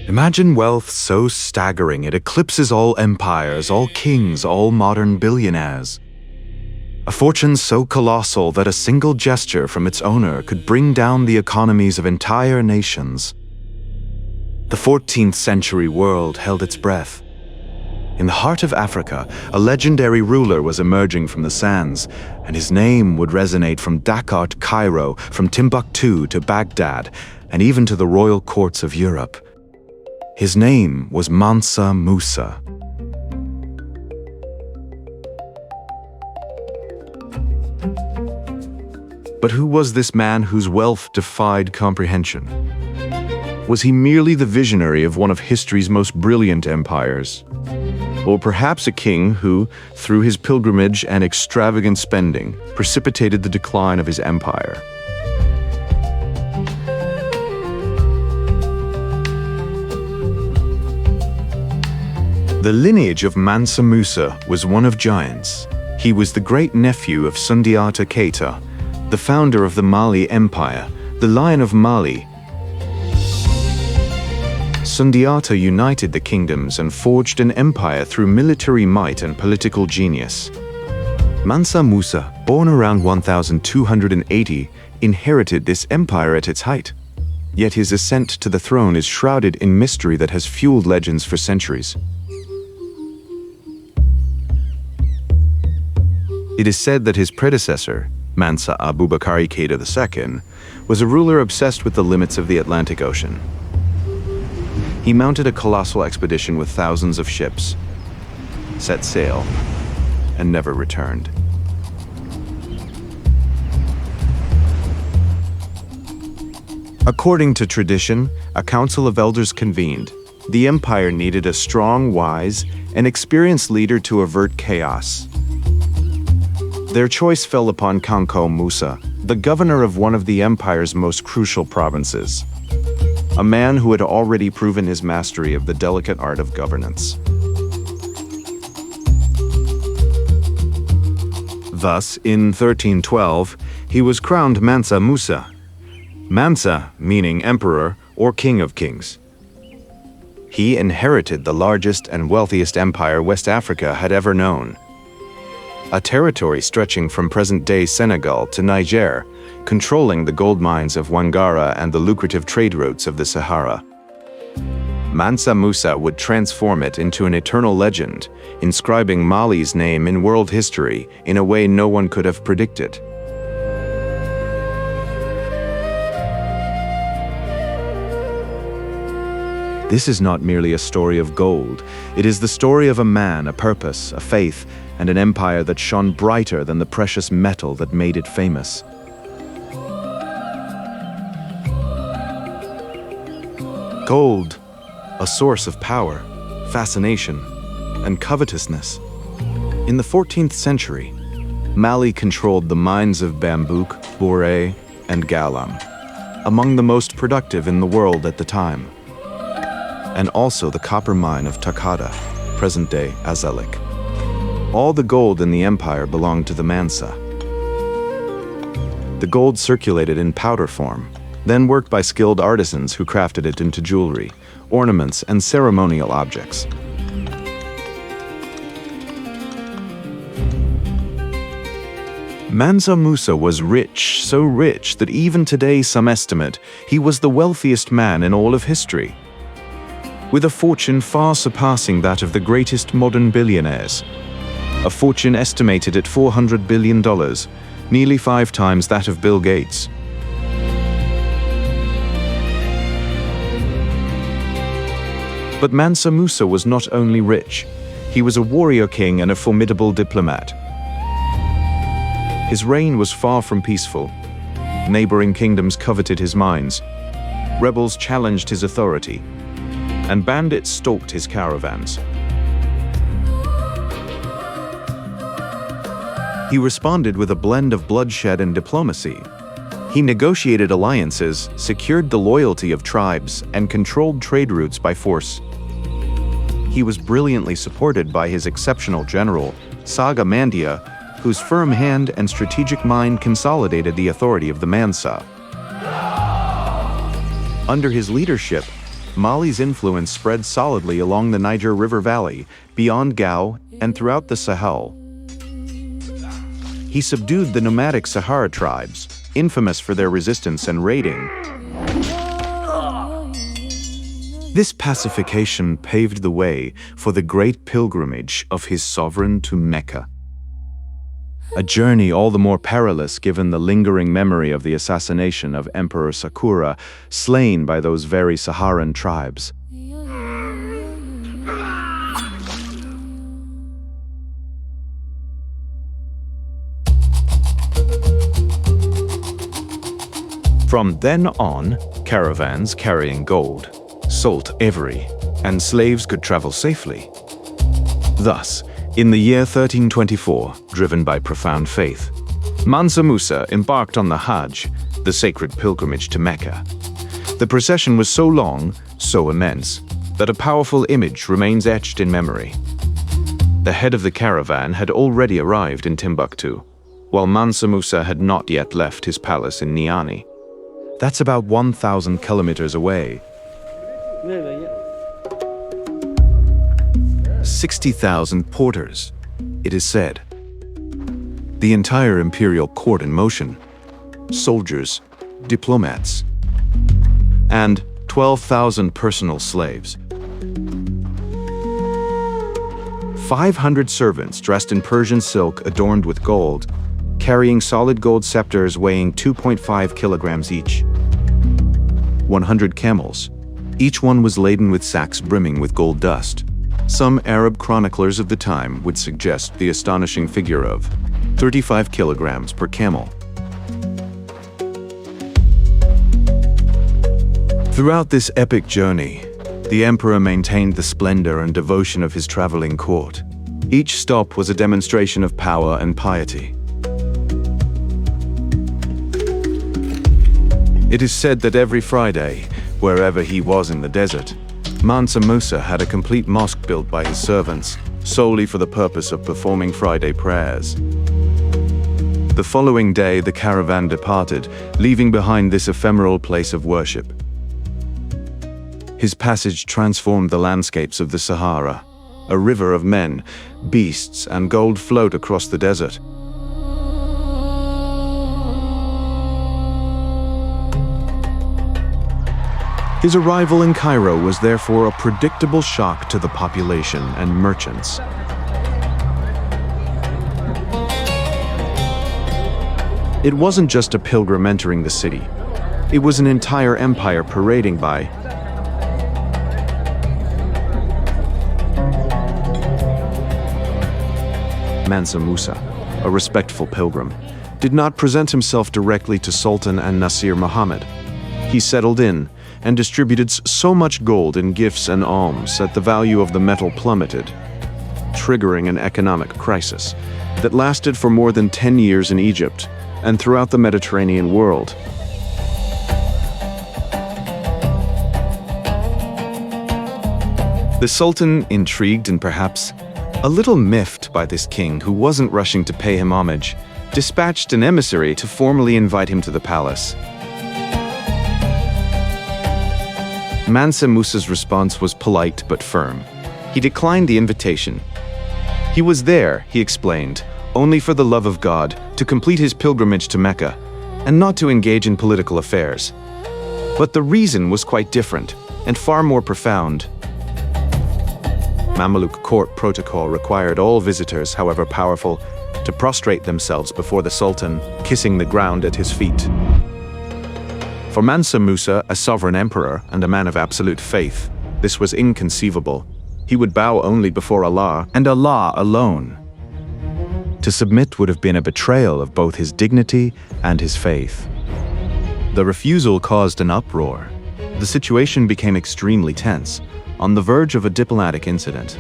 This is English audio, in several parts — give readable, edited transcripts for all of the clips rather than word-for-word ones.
Imagine wealth so staggering it eclipses all empires, all kings, all modern billionaires. A fortune so colossal that a single gesture from its owner could bring down the economies of entire nations. The 14th century world held its breath. In the heart of Africa, a legendary ruler was emerging from the sands, and his name would resonate from Dakar to Cairo, from Timbuktu to Baghdad, and even to the royal courts of Europe. His name was Mansa Musa. But who was this man whose wealth defied comprehension? Was he merely the visionary of one of history's most brilliant empires? Or perhaps a king who, through his pilgrimage and extravagant spending, precipitated the decline of his empire? The lineage of Mansa Musa was one of giants. He was the great-nephew of Sundiata Keita, the founder of the Mali Empire, the Lion of Mali. Sundiata united the kingdoms and forged an empire through military might and political genius. Mansa Musa, born around 1280, inherited this empire at its height. Yet his ascent to the throne is shrouded in mystery that has fueled legends for centuries. It is said that his predecessor, Mansa Keita II, was a ruler obsessed with the limits of the Atlantic Ocean. He mounted a colossal expedition with thousands of ships, set sail, and never returned. According to tradition, a council of elders convened. The empire needed a strong, wise, and experienced leader to avert chaos. Their choice fell upon Kankou Moussa, the governor of one of the empire's most crucial provinces. A man who had already proven his mastery of the delicate art of governance. Thus, in 1312, he was crowned Mansa Musa. Mansa meaning emperor or king of kings. He inherited the largest and wealthiest empire West Africa had ever known. A territory stretching from present-day Senegal to Niger, controlling the gold mines of Wangara and the lucrative trade routes of the Sahara. Mansa Musa would transform it into an eternal legend, inscribing Mali's name in world history in a way no one could have predicted. This is not merely a story of gold. It is the story of a man, a purpose, a faith, and an empire that shone brighter than the precious metal that made it famous. Gold, a source of power, fascination, and covetousness. In the 14th century, Mali controlled the mines of Bambouk, Boré, and Galam, among the most productive in the world at the time, and also the copper mine of Takada, present-day Azalik. All the gold in the empire belonged to the Mansa. The gold circulated in powder form, then worked by skilled artisans who crafted it into jewelry, ornaments, and ceremonial objects. Mansa Musa was rich, so rich that even today some estimate he was the wealthiest man in all of history, with a fortune far surpassing that of the greatest modern billionaires. A fortune estimated at $400 billion, nearly 5 times that of Bill Gates. But Mansa Musa was not only rich, he was a warrior king and a formidable diplomat. His reign was far from peaceful. Neighboring kingdoms coveted his mines, rebels challenged his authority, and bandits stalked his caravans. He responded with a blend of bloodshed and diplomacy. He negotiated alliances, secured the loyalty of tribes, and controlled trade routes by force. He was brilliantly supported by his exceptional general, Saga Mandia, whose firm hand and strategic mind consolidated the authority of the Mansa. Under his leadership, Mali's influence spread solidly along the Niger River Valley, beyond Gao, and throughout the Sahel. He subdued the nomadic Sahara tribes, infamous for their resistance and raiding. This pacification paved the way for the great pilgrimage of his sovereign to Mecca. A journey all the more perilous given the lingering memory of the assassination of Emperor Sakura, slain by those very Saharan tribes. From then on, caravans carrying gold, salt, ivory, and slaves could travel safely. Thus, in the year 1324, driven by profound faith, Mansa Musa embarked on the Hajj, the sacred pilgrimage to Mecca. The procession was so long, so immense, that a powerful image remains etched in memory. The head of the caravan had already arrived in Timbuktu, while Mansa Musa had not yet left his palace in Niani. That's about 1,000 kilometers away. 60,000 porters, it is said. The entire imperial court in motion, soldiers, diplomats, and 12,000 personal slaves. 500 servants dressed in Persian silk adorned with gold, carrying solid gold scepters weighing 2.5 kilograms each. 100 camels, each one was laden with sacks brimming with gold dust. Some Arab chroniclers of the time would suggest the astonishing figure of 35 kilograms per camel. Throughout this epic journey, the emperor maintained the splendor and devotion of his traveling court. Each stop was a demonstration of power and piety. It is said that every Friday, wherever he was in the desert, Mansa Musa had a complete mosque built by his servants, solely for the purpose of performing Friday prayers. The following day, the caravan departed, leaving behind this ephemeral place of worship. His passage transformed the landscapes of the Sahara. A river of men, beasts, and gold flowed across the desert. His arrival in Cairo was therefore a predictable shock to the population and merchants. It wasn't just a pilgrim entering the city. It was an entire empire parading by. Mansa Musa, a respectful pilgrim, did not present himself directly to Sultan and Nasir Muhammad. He settled in and distributed so much gold in gifts and alms that the value of the metal plummeted, triggering an economic crisis that lasted for more than 10 years in Egypt and throughout the Mediterranean world. The Sultan, intrigued and perhaps a little miffed by this king who wasn't rushing to pay him homage, dispatched an emissary to formally invite him to the palace. Mansa Musa's response was polite but firm. He declined the invitation. He was there, he explained, only for the love of God, to complete his pilgrimage to Mecca, and not to engage in political affairs. But the reason was quite different, and far more profound. Mamluk court protocol required all visitors, however powerful, to prostrate themselves before the Sultan, kissing the ground at his feet. For Mansa Musa, a sovereign emperor and a man of absolute faith, this was inconceivable. He would bow only before Allah, and Allah alone. To submit would have been a betrayal of both his dignity and his faith. The refusal caused an uproar. The situation became extremely tense, on the verge of a diplomatic incident.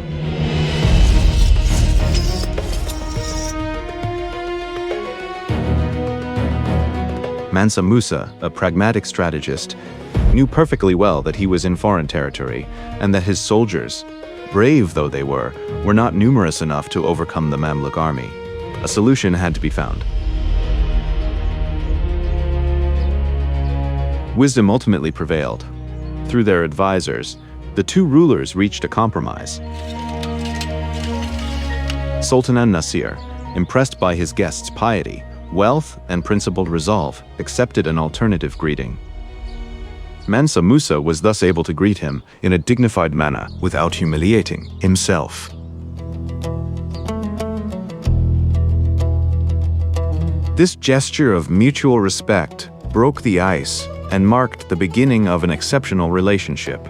Mansa Musa, a pragmatic strategist, knew perfectly well that he was in foreign territory and that his soldiers, brave though they were not numerous enough to overcome the Mamluk army. A solution had to be found. Wisdom ultimately prevailed. Through their advisors, the two rulers reached a compromise. Sultan al-Nasir, impressed by his guest's piety, wealth, and principled resolve, accepted an alternative greeting. Mansa Musa was thus able to greet him in a dignified manner without humiliating himself. This gesture of mutual respect broke the ice and marked the beginning of an exceptional relationship.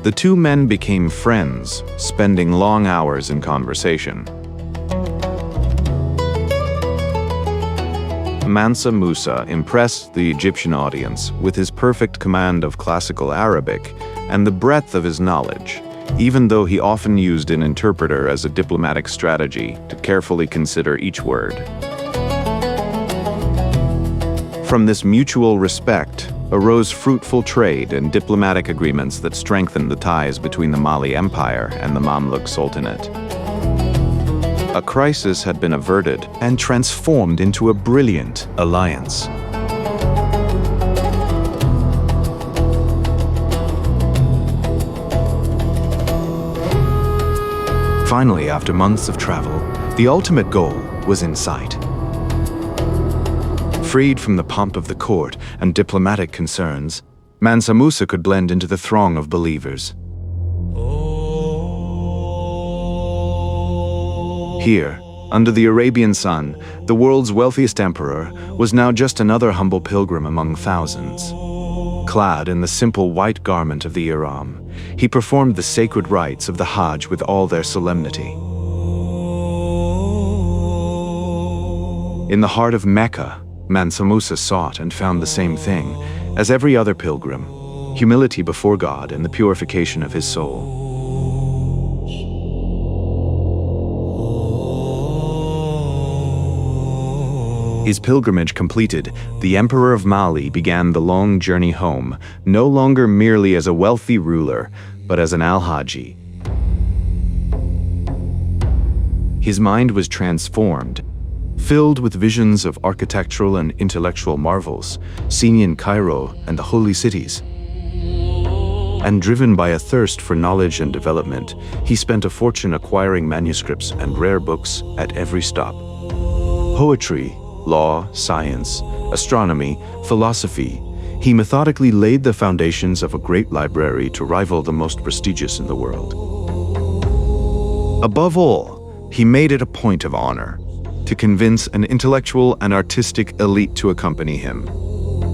The two men became friends, spending long hours in conversation. Mansa Musa impressed the Egyptian audience with his perfect command of classical Arabic and the breadth of his knowledge, even though he often used an interpreter as a diplomatic strategy to carefully consider each word. From this mutual respect arose fruitful trade and diplomatic agreements that strengthened the ties between the Mali Empire and the Mamluk Sultanate. A crisis had been averted and transformed into a brilliant alliance. Finally, after months of travel, the ultimate goal was in sight. Freed from the pomp of the court and diplomatic concerns, Mansa Musa could blend into the throng of believers. Here, under the Arabian sun, the world's wealthiest emperor was now just another humble pilgrim among thousands. Clad in the simple white garment of the ihram, he performed the sacred rites of the Hajj with all their solemnity. In the heart of Mecca, Mansa Musa sought and found the same thing as every other pilgrim: humility before God and the purification of his soul. His pilgrimage completed, the Emperor of Mali began the long journey home, no longer merely as a wealthy ruler, but as an al-Haji. His mind was transformed, filled with visions of architectural and intellectual marvels seen in Cairo and the holy cities. And driven by a thirst for knowledge and development, he spent a fortune acquiring manuscripts and rare books at every stop. Poetry, law, science, astronomy, philosophy, he methodically laid the foundations of a great library to rival the most prestigious in the world. Above all, he made it a point of honor to convince an intellectual and artistic elite to accompany him.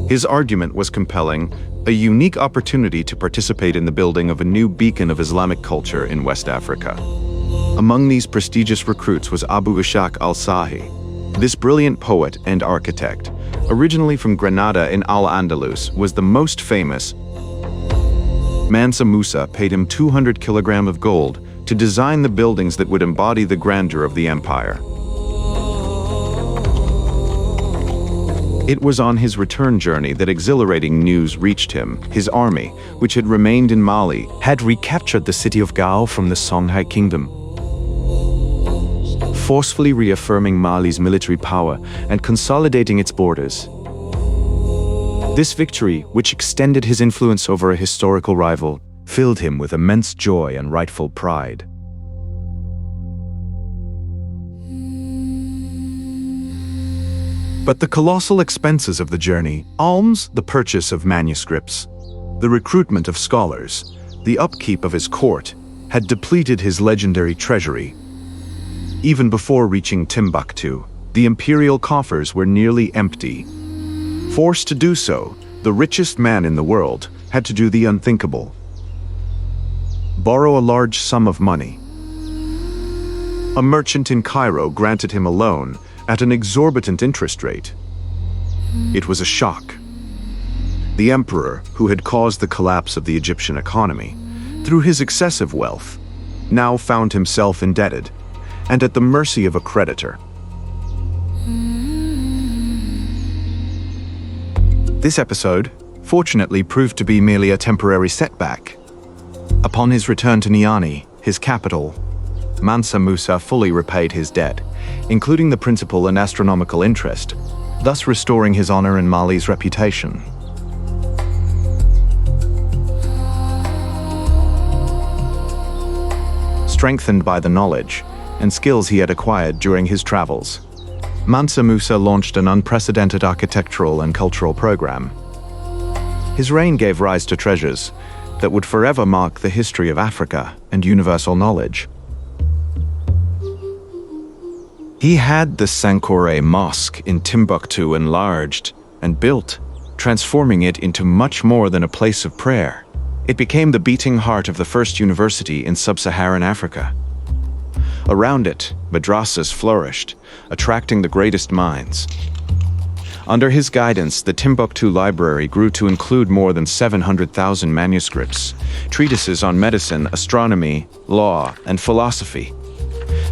His argument was compelling, a unique opportunity to participate in the building of a new beacon of Islamic culture in West Africa. Among these prestigious recruits was Abu Ishaq al-Sahi. This brilliant poet and architect, originally from Granada in Al-Andalus, was the most famous. Mansa Musa paid him 200 kilograms of gold to design the buildings that would embody the grandeur of the empire. It was on his return journey that exhilarating news reached him. His army, which had remained in Mali, had recaptured the city of Gao from the Songhai kingdom, forcefully reaffirming Mali's military power and consolidating its borders. This victory, which extended his influence over a historical rival, filled him with immense joy and rightful pride. But the colossal expenses of the journey, alms, the purchase of manuscripts, the recruitment of scholars, the upkeep of his court, had depleted his legendary treasury. Even before reaching Timbuktu, the imperial coffers were nearly empty. Forced to do so, the richest man in the world had to do the unthinkable: borrow a large sum of money. A merchant in Cairo granted him a loan at an exorbitant interest rate. It was a shock. The emperor, who had caused the collapse of the Egyptian economy, through his excessive wealth, now found himself indebted and at the mercy of a creditor. This episode, fortunately, proved to be merely a temporary setback. Upon his return to Niani, his capital, Mansa Musa fully repaid his debt, including the principal and astronomical interest, thus restoring his honor and Mali's reputation. strengthened by the knowledge and skills he had acquired during his travels. Mansa Musa launched an unprecedented architectural and cultural program. His reign gave rise to treasures that would forever mark the history of Africa and universal knowledge. He had the Sankoré mosque in Timbuktu enlarged and built, transforming it into much more than a place of prayer. It became the beating heart of the first university in sub-Saharan Africa. Around it, madrasas flourished, attracting the greatest minds. Under his guidance, the Timbuktu library grew to include more than 700,000 manuscripts, treatises on medicine, astronomy, law, and philosophy,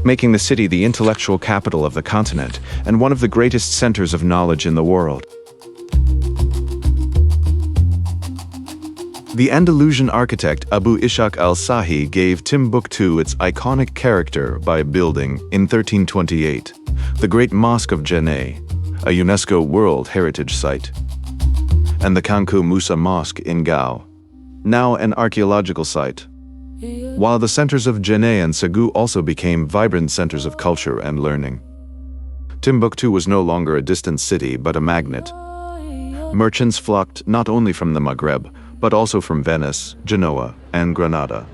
making the city the intellectual capital of the continent and one of the greatest centers of knowledge in the world. The Andalusian architect Abu Ishaq al-Sahi gave Timbuktu its iconic character by building, in 1328, the Great Mosque of Djenné, a UNESCO World Heritage Site, and the Kankou Moussa Mosque in Gao, now an archaeological site, while the centers of Djenné and Ségou also became vibrant centers of culture and learning. Timbuktu was no longer a distant city but a magnet. Merchants flocked not only from the Maghreb, but also from Venice, Genoa, and Granada.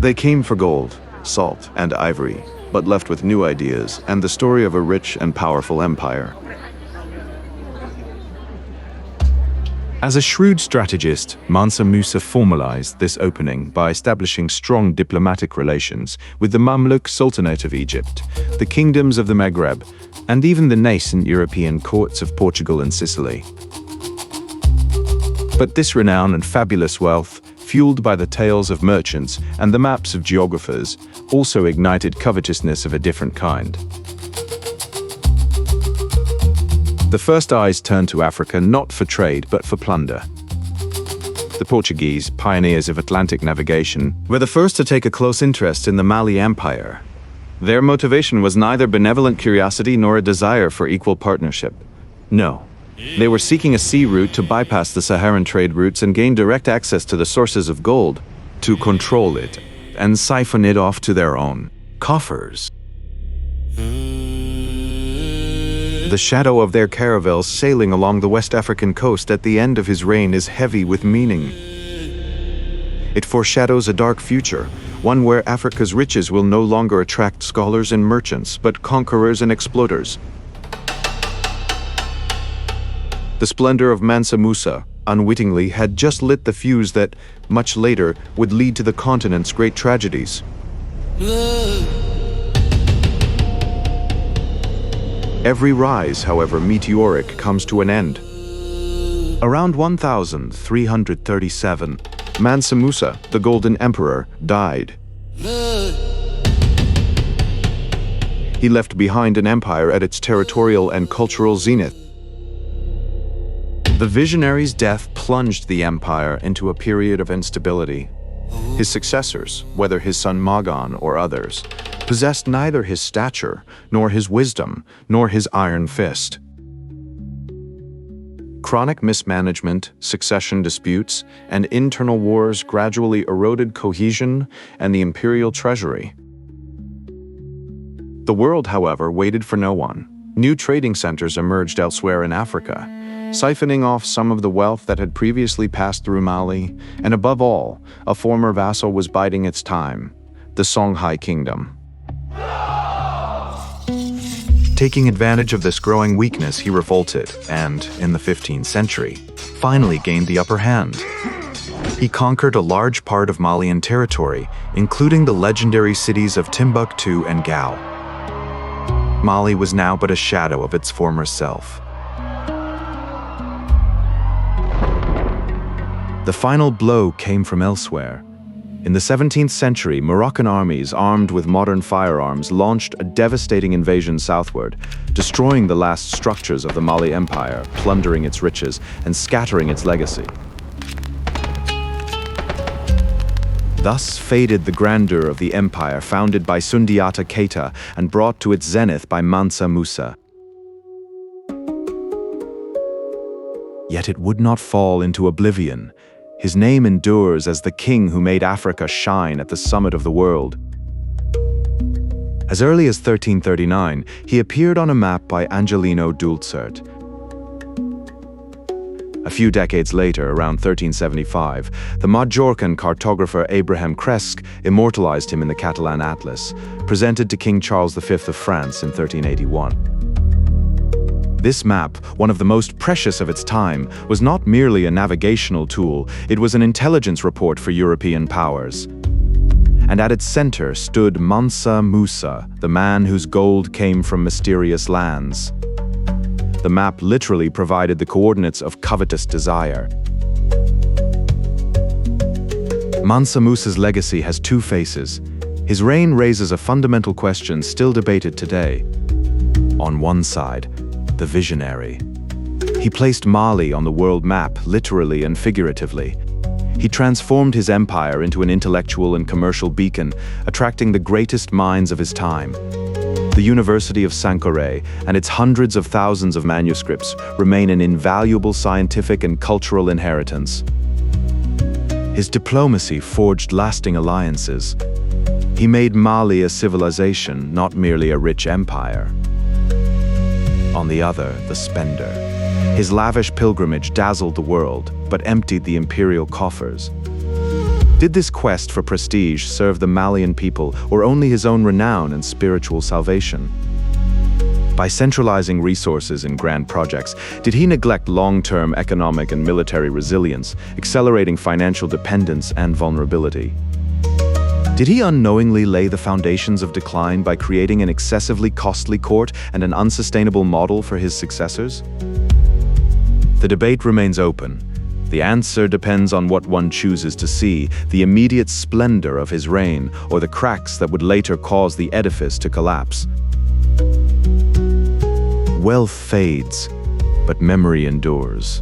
They came for gold, salt, and ivory, but left with new ideas and the story of a rich and powerful empire. As a shrewd strategist, Mansa Musa formalized this opening by establishing strong diplomatic relations with the Mamluk Sultanate of Egypt, the kingdoms of the Maghreb, and even the nascent European courts of Portugal and Sicily. But this renown and fabulous wealth, fueled by the tales of merchants and the maps of geographers, also ignited covetousness of a different kind. The first eyes turned to Africa not for trade but for plunder. The Portuguese, pioneers of Atlantic navigation, were the first to take a close interest in the Mali Empire. Their motivation was neither benevolent curiosity nor a desire for equal partnership. No. They were seeking a sea route to bypass the Saharan trade routes and gain direct access to the sources of gold, to control it, and siphon it off to their own coffers. The shadow of their caravels sailing along the West African coast at the end of his reign is heavy with meaning. It foreshadows a dark future, one where Africa's riches will no longer attract scholars and merchants, but conquerors and exploiters. The splendor of Mansa Musa, unwittingly, had just lit the fuse that, much later, would lead to the continent's great tragedies. Every rise, however meteoric, comes to an end. Around 1337, Mansa Musa, the Golden Emperor, died. He left behind an empire at its territorial and cultural zenith. The visionary's death plunged the empire into a period of instability. His successors, whether his son Magan or others, possessed neither his stature, nor his wisdom, nor his iron fist. Chronic mismanagement, succession disputes, and internal wars gradually eroded cohesion and the imperial treasury. The world, however, waited for no one. New trading centers emerged elsewhere in Africa, siphoning off some of the wealth that had previously passed through Mali, and above all, a former vassal was biding its time, the Songhai Kingdom. Taking advantage of this growing weakness, he revolted and, in the 15th century, finally gained the upper hand. He conquered a large part of Malian territory, including the legendary cities of Timbuktu and Gao. Mali was now but a shadow of its former self. The final blow came from elsewhere. In the 17th century, Moroccan armies armed with modern firearms launched a devastating invasion southward, destroying the last structures of the Mali Empire, plundering its riches, and scattering its legacy. Thus faded the grandeur of the empire founded by Sundiata Keita and brought to its zenith by Mansa Musa. Yet it would not fall into oblivion. His name endures as the king who made Africa shine at the summit of the world. As early as 1339, he appeared on a map by Angelino Dulcert. A few decades later, around 1375, the Majorcan cartographer Abraham Cresque immortalized him in the Catalan Atlas, presented to King Charles V of France in 1381. This map, one of the most precious of its time, was not merely a navigational tool, it was an intelligence report for European powers. And at its center stood Mansa Musa, the man whose gold came from mysterious lands. The map literally provided the coordinates of covetous desire. Mansa Musa's legacy has two faces. His reign raises a fundamental question still debated today. On one side, the visionary. He placed Mali on the world map, literally and figuratively. He transformed his empire into an intellectual and commercial beacon, attracting the greatest minds of his time. The University of Sankoré and its hundreds of thousands of manuscripts remain an invaluable scientific and cultural inheritance. His diplomacy forged lasting alliances. He made Mali a civilization, not merely a rich empire. On the other, the spender. His lavish pilgrimage dazzled the world, but emptied the imperial coffers. Did this quest for prestige serve the Malian people, or only his own renown and spiritual salvation? By centralizing resources in grand projects, did he neglect long-term economic and military resilience, accelerating financial dependence and vulnerability? Did he unknowingly lay the foundations of decline by creating an excessively costly court and an unsustainable model for his successors? The debate remains open. The answer depends on what one chooses to see, the immediate splendor of his reign, or the cracks that would later cause the edifice to collapse. Wealth fades, but memory endures.